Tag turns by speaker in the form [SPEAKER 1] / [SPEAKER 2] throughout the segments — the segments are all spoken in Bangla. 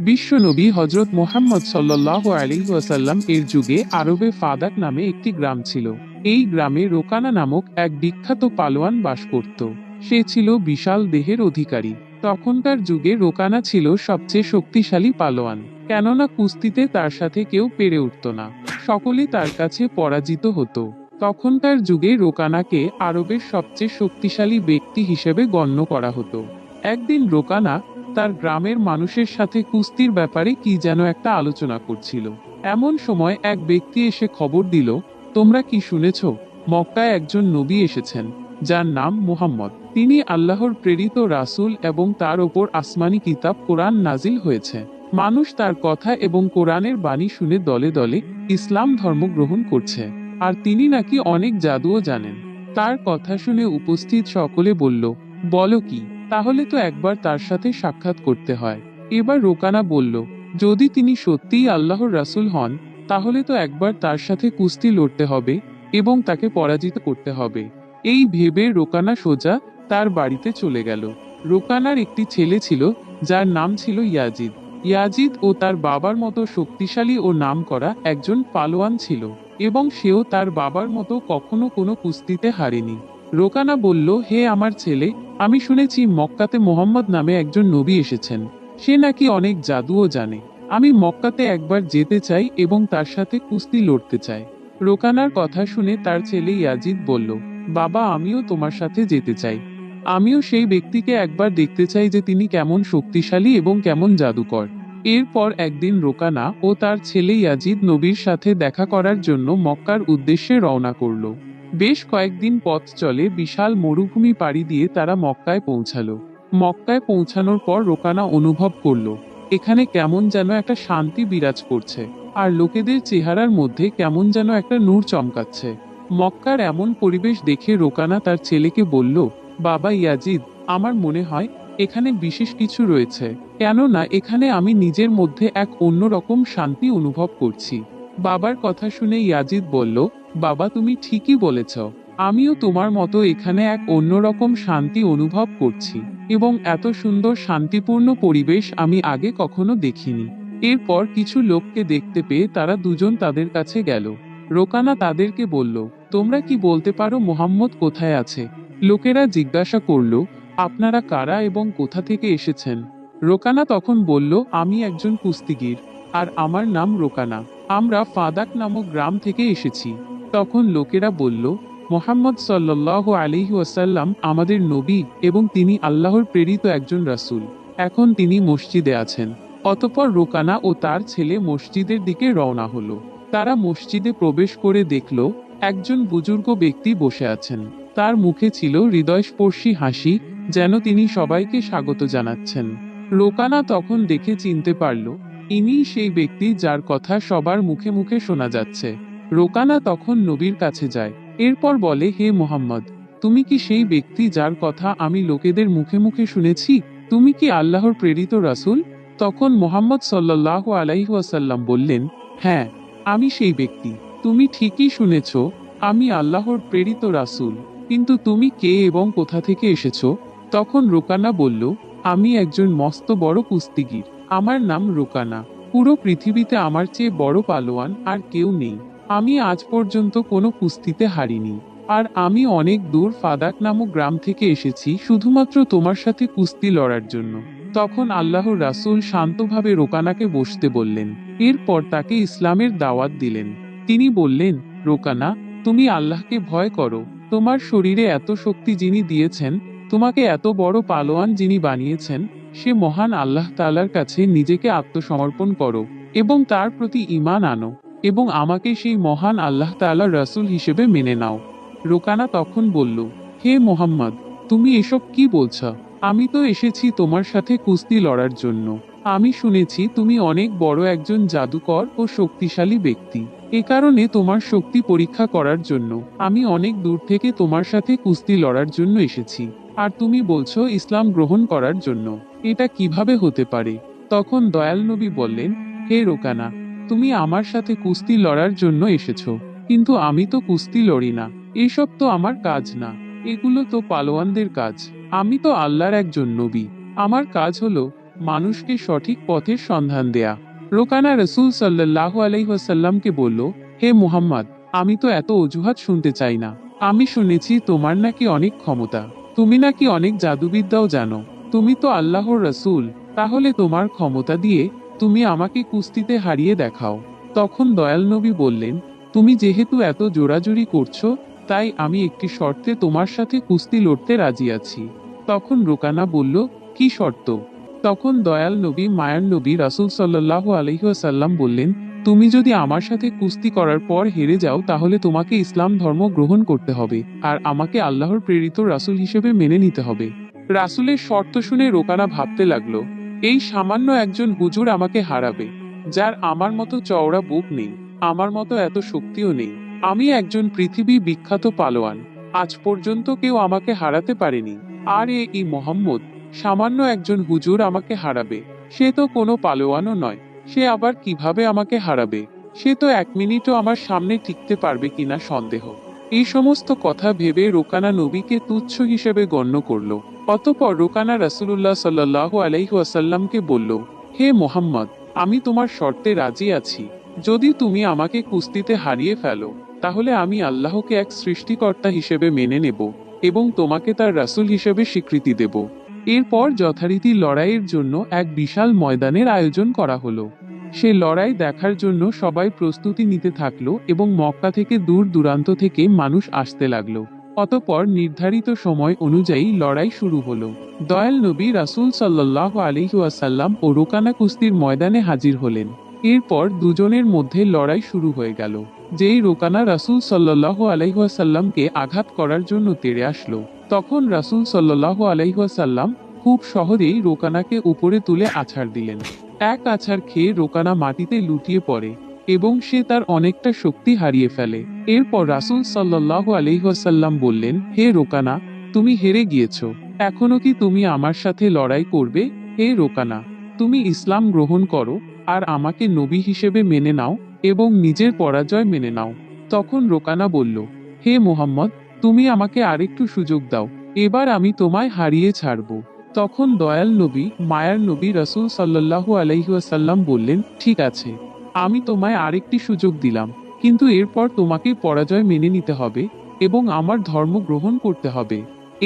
[SPEAKER 1] বিশ্বনবী হজরত মুহাম্মদ সাল্লাল্লাহু আলাইহি ওয়াসাল্লাম এর যুগে আরবে ফাদাক নামে একটি গ্রাম ছিল। এই গ্রামে রোকানা নামক এক বিখ্যাত পালোয়ান বাস করত। সে ছিল বিশাল দেহের অধিকারী। তখনকার যুগে রোকানা ছিল সবচেয়ে শক্তিশালী পালোয়ান, কেননা কুস্তিতে তার সাথে কেউ পেরে উঠত না। সকলে তার কাছে পরাজিত হতো। তখনকার যুগে রোকানাকে আরবের সবচেয়ে শক্তিশালী ব্যক্তি হিসেবে গণ্য করা হতো। একদিন রোকানা তার গ্রামের মানুষের সাথে কুস্তির ব্যাপারে কি যেন একটা আলোচনা করছিল। এমন সময় এক ব্যক্তি এসে খবর দিল, তোমরা কি শুনেছ? মক্কায় একজন নবী এসেছেন, যার নাম মুহাম্মদ। তিনি আল্লাহর প্রেরিত রাসূল এবং তার ওপর আসমানি কিতাব কোরআন নাজিল হয়েছে। মানুষ তার কথা এবং কোরআনের বাণী শুনে দলে দলে ইসলাম ধর্ম গ্রহণ করছে। আর তিনি নাকি অনেক জাদুও জানেন। তার কথা শুনে উপস্থিত সকলে বলল, বলো কি? তাহলে তো একবার তার সাথে সাক্ষাৎ করতে হয়। এবার রোকানা বলল, যদি তিনি সত্যিই আল্লাহর রাসূল হন, তাহলে তো একবার তার সাথে কুস্তি লড়তে হবে এবং তাকে পরাজিত করতে হবে। এই ভেবে রোকানা সোজা তার বাড়িতে চলে গেল। রোকানার একটি ছেলে ছিল, যার নাম ছিল ইয়াজিদ। ইয়াজিদ ও তার বাবার মতো শক্তিশালী ও নামকরা একজন পালোয়ান ছিল, এবং সেও তার বাবার মতো কখনো কোনো কুস্তিতে হারেনি। রোকানা বলল, হে আমার ছেলে, আমি শুনেছি মক্কাতে মোহাম্মদ নামে একজন নবী এসেছেন। সে নাকি অনেক জাদুও জানে। আমি মক্কাতে একবার যেতে চাই এবং তার সাথে কুস্তি লড়তে চাই। রোকানার কথা শুনে তার ছেলে ইয়াজিদ বলল, বাবা, আমিও তোমার সাথে যেতে চাই। আমিও সেই ব্যক্তিকে একবার দেখতে চাই যে তিনি কেমন শক্তিশালী এবং কেমন জাদুকর। এরপর একদিন রোকানা ও তার ছেলে ইয়াজিদ নবীর সাথে দেখা করার জন্য মক্কার উদ্দেশ্যে রওনা করল। বেশ কয়েকদিন পথ চলে, বিশাল মরুভূমি পাড়ি দিয়ে তারা মক্কায় পৌঁছালো। মক্কায় পৌঁছানোর পর রোকানা অনুভব করলো, এখানে কেমন যেন একটা শান্তি বিরাজ করছে, আর লোকেদের চেহারার মধ্যে কেমন যেন একটা নূর চমকাচ্ছে। মক্কার এমন পরিবেশ দেখে রোকানা তার ছেলেকে বলল, বাবা ইয়াজিদ, আমার মনে হয় এখানে বিশেষ কিছু রয়েছে, কেননা এখানে আমি নিজের মধ্যে এক অন্যরকম শান্তি অনুভব করছি। বাবার কথা শুনে ইয়াজিদ বলল, বাবা, তুমি ঠিকই বলেছ। আমিও তোমার মতো এখানে এক অন্যরকম শান্তি অনুভব করছি, এবং এত সুন্দর শান্তিপূর্ণ পরিবেশ আমি আগে কখনো দেখিনি। এরপর কিছু লোককে দেখতে পেয়ে তারা দুজন তাদের কাছে গেল। রোকানা তাদেরকে বলল, তোমরা কি বলতে পারো মুহাম্মদ কোথায় আছে? লোকেরা জিজ্ঞাসা করল, আপনারা কারা এবং কোথা থেকে এসেছেন? রোকানা তখন বলল, আমি একজন কুস্তিগীর, আর আমার নাম রোকানা। আমরা ফাদাক নামক গ্রাম থেকে এসেছি। তখন লোকেরা বলল, মুহাম্মদ সাল্লাল্লাহু আলাইহি ওয়াসাল্লাম আমাদের নবী এবং তিনি আল্লাহর প্রেরিত একজন রাসূল। এখন তিনি মসজিদে আছেন। অতঃপর রোকানা ও তার ছেলে মসজিদের দিকে রওনা হলো। তারা মসজিদে প্রবেশ করে দেখল, একজন বুজুর্গ ব্যক্তি বসে আছেন। তার মুখে ছিল হৃদয়স্পর্শী হাসি, যেন তিনি সবাইকে স্বাগত জানাচ্ছেন। রোকানা তখন দেখে চিনতে পারল, ইনিই সেই ব্যক্তি যার কথা সবার মুখে মুখে শোনা যাচ্ছে। রোকানা তখন নবীর কাছে যায়। এরপর বলে, হে মুহাম্মদ, তুমি কি সেই ব্যক্তি যার কথা আমি লোকেদের মুখে মুখে শুনেছি? তুমি কি আল্লাহর প্রেরিত রাসূল? তখন মুহাম্মদ সাল্লাল্লাহু আলাইহি ওয়াসাল্লাম বললেন, হ্যাঁ, আমি সেই ব্যক্তি। তুমি ঠিকই শুনেছ, আমি আল্লাহর প্রেরিত রাসূল। কিন্তু তুমি কে এবং কোথা থেকে এসেছো? তখন রোকানা বলল, আমি একজন মস্ত বড় কুস্তিগীর। আমার নাম রোকানা। পুরো পৃথিবীতে আমার চেয়ে বড় পালোয়ান আর কেউ নেই। আমি আজ পর্যন্ত কোনো কুস্তিতে হারিনি। আর আমি অনেক দূর ফাদাক নামক গ্রাম থেকে এসেছি শুধুমাত্র তোমার সাথে কুস্তি লড়ার জন্য। তখন আল্লাহর রাসূল শান্তভাবে রোকানাকে বসতে বললেন। এরপর তাকে ইসলামের দাওয়াত দিলেন। তিনি বললেন, রোকানা, তুমি আল্লাহকে ভয় করো। তোমার শরীরে এত শক্তি যিনি দিয়েছেন, তোমাকে এত বড় পালোয়ান যিনি বানিয়েছেন, সে মহান আল্লাহ তাআলার কাছে নিজেকে আত্মসমর্পণ করো এবং তার প্রতি ঈমান আনো, এবং আমাকে সেই মহান আল্লাহ তাআলার রাসূল হিসেবে মেনে নাও। রোকানা তখন বলল, হে মুহাম্মদ, তুমি এসব কি বলছ? আমি তো এসেছি তোমার সাথে কুস্তি লড়ার জন্য। আমি শুনেছি তুমি অনেক বড় একজন জাদুকর ও শক্তিশালী ব্যক্তি। এ কারণে তোমার শক্তি পরীক্ষা করার জন্য আমি অনেক দূর থেকে তোমার সাথে কুস্তি লড়ার জন্য এসেছি। আর তুমি বলছো ইসলাম গ্রহণ করার জন্য। এটা কিভাবে হতে পারে? তখন দয়াল নবী বললেন, হে রোকানা, তুমি আমার সাথে কুস্তি লড়ার জন্য এসেছো, কিন্তু আমি তো কুস্তি লড়ি না। এসব তো আমার কাজ না। এগুলো তো পালোয়ানদের কাজ। আমি তো আল্লাহর একজন নবী। আমার কাজ হলো মানুষকে সঠিক পথের সন্ধান দেয়া। রোকানা রাসূল সাল্লাল্লাহু আলাইহি ওয়াসাল্লামকে বলল, হে মুহাম্মদ, আমি তো এত অজুহাত শুনতে চাই না। আমি শুনেছি তোমার নাকি অনেক ক্ষমতা, তুমি নাকি অনেক জাদুবিদ্যাও জানো, তুমি তো আল্লাহর রাসূল, তাহলে তোমার ক্ষমতা দিয়ে তুমি আমাকে কুস্তিতে হারিয়ে দেখাও। তখন দয়াল নবী বললেন, তুমি যেহেতু এত জোরাজুরি করছো, তাই আমি একটি শর্তে তোমার সাথে কুস্তি লড়তে রাজি আছি। তখন রোকানা বলল, কি শর্ত? তখন দয়াল নবী মায়ার নবী রাসূল সাল্লাল্লাহু আলাইহি ওয়াসাল্লাম বললেন, তুমি যদি আমার সাথে কুস্তি করার পর হেরে যাও তাহলে তোমাকে ইসলাম ধর্ম গ্রহণ করতে হবে আর আমাকে আল্লাহর প্রেরিত রাসূল হিসেবে মেনে নিতে হবে। রাসূলের শর্ত শুনে রোকানা ভাবতে লাগলো, এই সামান্য একজন হুজুর আমাকে হারাবে, যার আমার মতো চওড়া বুক নেই, আমার মতো এত শক্তিও নেই। আমি একজন পৃথিবী বিখ্যাত পালোয়ান, আজ পর্যন্ত কেউ আমাকে হারাতে পারেনি। আর এই মোহাম্মদ সামান্য একজন হুজুর আমাকে হারাবে, সে তো কোনো পালোয়ানও নয়, সে আবার কিভাবে আমাকে হারাবে? সে তো এক মিনিটও আমার সামনে টিকতে পারবে কিনা সন্দেহ। এই সমস্ত কথা ভেবে রোকানা নবীকে তুচ্ছ হিসেবে গণ্য করল। অতঃপর রোকানা রাসূলুল্লাহ সাল্লাল্লাহু আলাইহি ওয়াসাল্লামকে বলল, হে মুহাম্মদ, আমি তোমার শর্তে রাজি আছি। যদি তুমি আমাকে কুস্তিতে হারিয়ে ফেলো, তাহলে আমি আল্লাহকে এক সৃষ্টিকর্তা হিসেবে মেনে নেব এবং তোমাকে তার রাসূল হিসেবে স্বীকৃতি দেব। এরপর যথারীতি লড়াইয়ের জন্য এক বিশাল ময়দানের আয়োজন করা হলো। সে লড়াই দেখার জন্য সবাই প্রস্তুতি নিতে থাকলো এবং মক্কা থেকে দূর দূরান্ত থেকে মানুষ আসতে লাগলো। অতঃপর নির্ধারিত সময় অনুযায়ী লড়াই শুরু হলো। দয়াল নবী রাসূল সাল্লাল্লাহু আলাইহি ওয়াসাল্লাম ও রোকানা কুস্তির ময়দানে হাজির হলেন। এরপর দুজনের মধ্যে লড়াই শুরু হয়ে গেল। যেই রোকানা রাসূল সাল্লাল্লাহু আলাইহি ওয়াসাল্লামকে আঘাত করার জন্য তেড়ে আসলো, তখন রাসূল সাল্লাল্লাহু আলাইহি ওয়াসাল্লাম খুব সহজেই রোকানাকে উপরে তুলে আছাড় দিলেন। এক আছাড় খেয়ে রোকানা মাটিতে লুটিয়ে পড়ে এবং সে তার অনেকটা শক্তি হারিয়ে ফেলে। এরপর রাসূল সাল্লাল্লাহু আলাইহি ওয়াসাল্লাম বললেন, হে রোকানা, তুমি হেরে গিয়েছো। এখনো কি তুমি আমার সাথে লড়াই করবে? হে রোকানা, তুমি ইসলাম গ্রহণ করো আর আমাকে নবী হিসেবে মেনে নাও এবং নিজের পরাজয় মেনে নাও। তখন রোকানা বলল, হে মুহাম্মদ, তুমি আমাকে আরেকটু সুযোগ দাও, এবার আমি তোমায় হারিয়ে ছাড়ব। তখন দয়াল নবী মায়ার নবী রাসূল সাল্লাল্লাহু আলাইহি ওয়াসাল্লাম বললেন, ঠিক আছে, আমি তোমায় আরেকটি সুযোগ দিলাম, কিন্তু এরপর তোমাকে পরাজয় মেনে নিতে হবে এবং আমার ধর্ম গ্রহণ করতে হবে।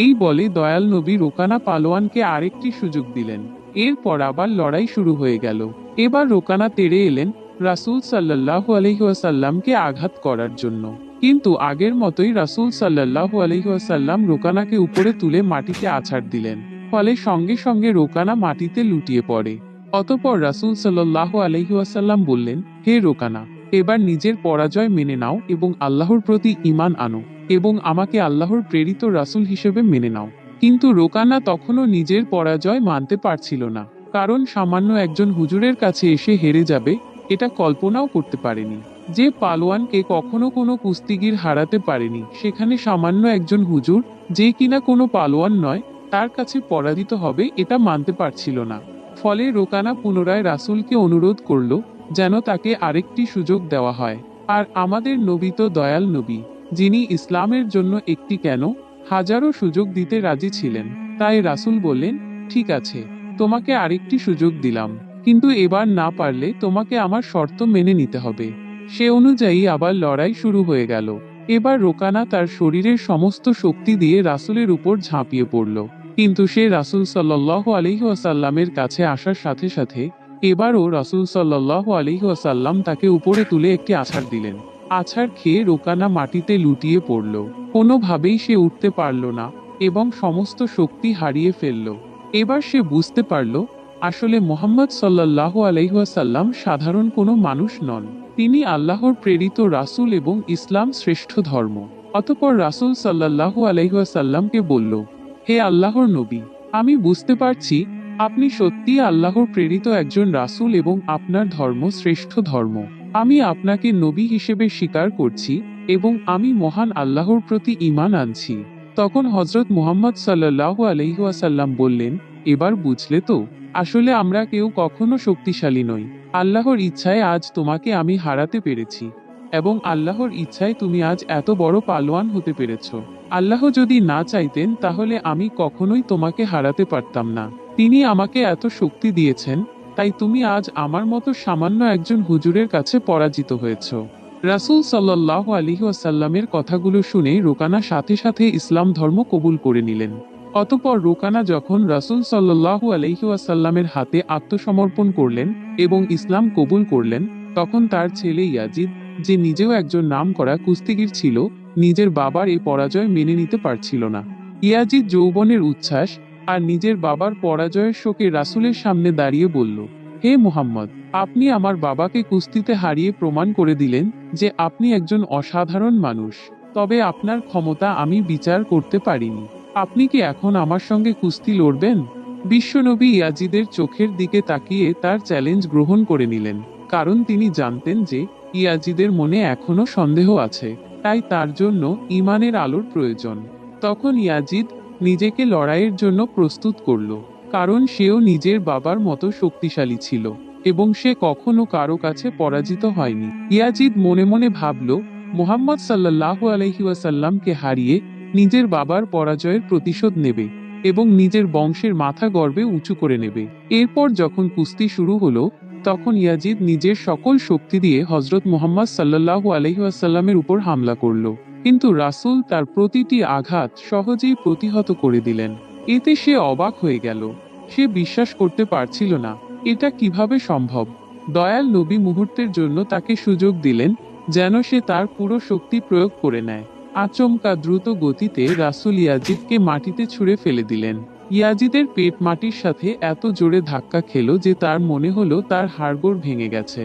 [SPEAKER 1] এই বলে দয়াল নবী রোকানা পালোয়ানকে আরেকটি সুযোগ দিলেন। এরপর আবার লড়াই শুরু হয়ে গেল। এবার রোকানা তেড়ে এলেন রাসূল সাল্লাল্লাহু আলাইহি ওয়াসাল্লামকে আঘাত করার জন্য, কিন্তু আগের মতোই রাসূল সাল্লাল্লাহু আলাইহি ওয়াসাল্লাম রোকানাকে উপরে তুলে মাটিতে আছাড় দিলেন। ফলে সঙ্গে সঙ্গে রোকানা মাটিতে লুটিয়ে পড়ে। অতঃপর রাসূল সাল্লাল্লাহু আলাইহি ওয়াসাল্লাম বললেন, হে রোকানা, এবার নিজের পরাজয় মেনে নাও এবং আল্লাহর প্রতি ঈমান আনো এবং আমাকে আল্লাহর প্রেরিত রাসূল হিসেবে মেনে নাও। কিন্তু রোকানা তখনও নিজের পরাজয় মানতে পারছিল না, কারণ সামান্য একজন হুজুরের কাছে এসে হেরে যাবে এটা কল্পনাও করতে পারেনি। যে পালোয়ানকে কখনো কোনো কুস্তিগীর হারাতে পারেনি, সেখানে সামান্য একজন হুজুর, যে কিনা কোনো পালোয়ান নয়, তার কাছে পরাজিত হবে এটা মানতে পারছিল না। ফলে রোকানা পুনরায় রাসূলকে অনুরোধ করল যেন তাকে আরেকটি সুযোগ দেওয়া হয়। আর আমাদের নবী তো দয়াল নবী, যিনি ইসলামের জন্য একটি কেন হাজারো সুযোগ দিতে রাজি ছিলেন। তাই রাসূল বললেন, ঠিক আছে, তোমাকে আরেকটি সুযোগ দিলাম, কিন্তু এবার না পারলে তোমাকে আমার শর্ত মেনে নিতে হবে। সে অনুযায়ী আবার লড়াই শুরু হয়ে গেল। এবার রোকানা তার শরীরের সমস্ত শক্তি দিয়ে রাসূলের উপর ঝাঁপিয়ে পড়ল, কিন্তু সে রাসূল সাল্লাল্লাহু আলাইহি ওয়াসাল্লামের কাছে আসার সাথে সাথে এবারও রাসূল সাল্লাল্লাহু আলাইহি ওয়াসাল্লাম তাকে উপরে তুলে একটি আছাড় দিলেন। আছাড় খেয়ে রোকানা মাটিতে লুটিয়ে পড়ল। কোনোভাবেই সে উঠতে পারল না এবং সমস্ত শক্তি হারিয়ে ফেলল। এবার সে বুঝতে পারল আসলে মুহাম্মদ সাল্লাল্লাহু আলাইহি ওয়াসাল্লাম সাধারণ কোনো মানুষ নন, তিনি আল্লাহর প্রেরিত রাসূল এবং ইসলাম শ্রেষ্ঠ ধর্ম। অতঃপর রাসূল সাল্লাল্লাহু আলাইহি ওয়াসাল্লামকে বলল, হে আল্লাহর নবী, আমি বুঝতে পারছি আপনি সত্যিই আল্লাহর প্রেরিত একজন রাসূল এবং আপনার ধর্ম শ্রেষ্ঠ ধর্ম। আমি আপনাকে নবী হিসেবে স্বীকার করছি এবং আমি মহান আল্লাহর প্রতি ঈমান আনছি। তখন হযরত মুহাম্মদ সাল্লাল্লাহু আলাইহি ওয়াসাল্লাম বললেন, এবার বুঝলে তো, আসলে আমরা কেউ কখনো শক্তিশালী নই। আল্লাহর ইচ্ছায় আজ তোমাকে আমি হারাতে পেরেছি এবং আল্লাহর ইচ্ছায় তুমি আজ এত বড় পালোয়ান হতে পেরেছ। আল্লাহ যদি না চাইতেন তাহলে আমি কখনোই তোমাকে হারাতে পারতাম না। তিনি আমাকে এত শক্তি দিয়েছেন, তাই তুমি আজ আমার মতো সামান্য একজন হুজুরের কাছে পরাজিত হয়েছ। রাসূল সাল্লাল্লাহু আলাইহি ওয়াসাল্লামের কথাগুলো শুনে রোকানা সাথে সাথে ইসলাম ধর্ম কবুল করে নিলেন। অতঃপর রোকানা যখন রাসূল সাল্লাল্লাহু আলাইহি ওয়াসাল্লামের হাতে আত্মসমর্পণ করলেন এবং ইসলাম কবুল করলেন, তখন তার ছেলে ইয়াজিদ, যে নিজেও একজন নামকরা কুস্তিগীর ছিল, নিজের বাবার এই পরাজয় মেনে নিতে পারছিল না। ইয়াজিদ যৌবনের উচ্ছ্বাস আর নিজের বাবার পরাজয়ের শোকে রাসূলের সামনে দাঁড়িয়ে বলল, হে মুহাম্মদ, আপনি আমার বাবাকে কুস্তিতে হারিয়ে প্রমাণ করে দিলেন যে আপনি একজন অসাধারণ মানুষ। তবে আপনার ক্ষমতা আমি বিচার করতে পারিনি। আপনি কি এখন আমার সঙ্গে কুস্তি লড়বেন? বিশ্বনবী ইয়াজিদের চোখের দিকে তাকিয়ে তার চ্যালেঞ্জ গ্রহণ করে নিলেন, কারণ তিনি জানতেন যে ইয়াজিদের মনে এখনো সন্দেহ আছে, তাই তার জন্য ঈমানের আলোর প্রয়োজন। তখন ইয়াজিদ নিজেকে লড়াইয়ের জন্য প্রস্তুত করল, কারণ সেও নিজের বাবার মতো শক্তিশালী ছিল এবং সে কখনো কারো কাছে পরাজিত হয়নি। ইয়াজিদ মনে মনে ভাবল, মুহাম্মদ সাল্লাল্লাহু আলাইহি ওয়াসাল্লামকে হারিয়ে নিজের বাবার পরাজয়ের প্রতিশোধ নেবে এবং নিজের বংশের মাথা গর্বে উঁচু করে নেবে। এরপর যখন কুস্তি শুরু হলো, তখন ইয়াজিদ নিজের সকল শক্তি দিয়ে হযরত মুহাম্মদ সাল্লাল্লাহু আলাইহি ওয়াসাল্লামের উপর হামলা করল, কিন্তু রাসূল তার প্রতিটি আঘাত সহজেই প্রতিহত করে দিলেন। এতে সে অবাক হয়ে গেল। সে বিশ্বাস করতে পারছিল না, এটা কিভাবে সম্ভব। দয়াল নবী মুহূর্তের জন্য তাকে সুযোগ দিলেন, যেন সে তার পুরো শক্তি প্রয়োগ করে নেয়। আচমকা দ্রুত গতিতে রাসূল ইয়াজিদকে মাটিতে ছুঁড়ে ফেলে দিলেন। ইয়াজিদের পেট মাটির সাথে এত জোরে ধাক্কা খেল যে তার মনে হলো তার হাড়গোড় ভেঙে গেছে।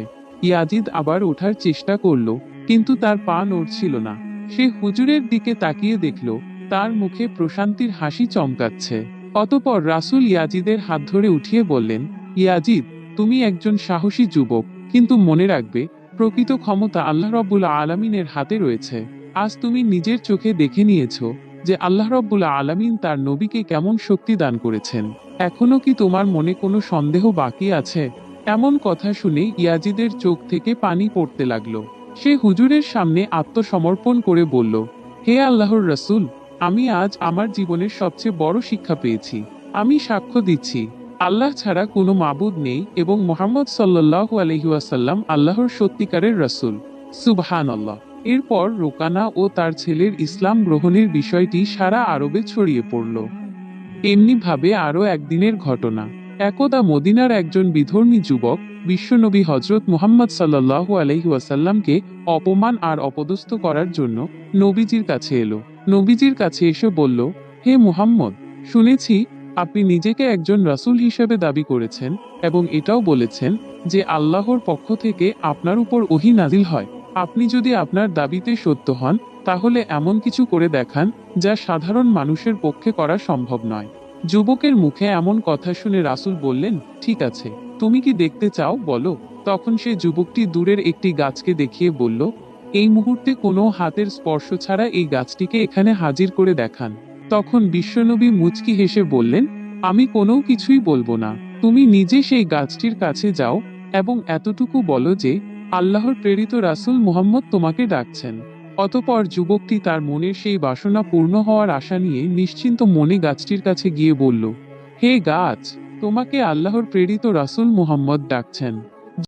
[SPEAKER 1] ইয়াজিদ আবার ওঠার চেষ্টা করল, কিন্তু তার পা নড়ছিল না। সে হুজুরের দিকে তাকিয়ে দেখল, তার মুখে প্রশান্তির হাসি চমকাচ্ছে। অতঃপর রাসূল ইয়াজিদের হাত ধরে উঠিয়ে বললেন, ইয়াজিদ, তুমি একজন সাহসী যুবক, কিন্তু মনে রাখবে, প্রকৃত ক্ষমতা আল্লাহ রাব্বুল আলামিনের হাতে রয়েছে। আজ তুমি নিজের চোখে দেখে নিয়েছো যে আল্লাহ রাব্বুল আলামিন তার নবীকে কেমন শক্তি দান করেছেন। এখনো কি তোমার মনে কোনো সন্দেহ বাকি আছে? এমন কথা শুনে ইয়াজিদের চোখ থেকে পানি পড়তে লাগলো। সে হুজুরের সামনে আত্মসমর্পণ করে বলল, হে আল্লাহর রাসূল, আমি আজ আমার জীবনের সবচেয়ে বড় শিক্ষা পেয়েছি। আমি সাক্ষ্য দিচ্ছি, আল্লাহ ছাড়া কোনো মাবুদ নেই এবং মুহাম্মদ সাল্লাল্লাহু আলাইহি ওয়াসাল্লাম আল্লাহর সত্যিকারের রাসূল। সুবহানাল্লাহ। এরপর রোকানা ও তার ছেলের ইসলাম গ্রহণের বিষয়টি সারা আরবে ছড়িয়ে পড়ল। এমনিভাবে আরও একদিনের ঘটনা। একদা মদিনার একজন বিধর্মী যুবক বিশ্বনবী হযরত মুহাম্মদ সাল্লাল্লাহু আলাইহি ওয়াসাল্লামকে অপমান আর অপদস্থ করার জন্য নবীজির কাছে এলো। নবীজির কাছে এসে বলল, হে মুহাম্মদ, শুনেছি আপনি নিজেকে একজন রাসূল হিসেবে দাবি করেছেন এবং এটাও বলেছেন যে আল্লাহর পক্ষ থেকে আপনার উপর ওহী নাজিল হয়। আপনি যদি আপনার দাবিতে সত্য হন, তাহলে এমন কিছু করে দেখান যা সাধারণ মানুষের পক্ষে করা সম্ভব নয়। যুবকের মুখে এমন কথা শুনে রাসূল বললেন, ঠিক আছে, তুমি কি দেখতে চাও বলো। তখন সে যুবকটি দূরের একটি গাছকে দেখিয়ে বলল, এই মুহূর্তে কোনো হাতের স্পর্শ ছাড়া এই গাছটিকে এখানে হাজির করে দেখান। তখন বিশ্বনবী মুচকি হেসে বললেন, আমি কোনো কিছুই বলবো না, তুমি নিজে সেই গাছটির কাছে যাও এবং এতটুকু বলো যে আল্লাহর প্রেরিত রাসূল মুহাম্মদ তোমাকে ডাকছেন। অতঃপর যুবকটি তার মনের সেই বাসনা পূর্ণ হওয়ার আশা নিয়ে নিশ্চিন্ত মনে গাছটির কাছে গিয়ে বলল, হে গাছ, তোমাকে আল্লাহর প্রেরিত রাসূল মুহাম্মদ ডাকছেন।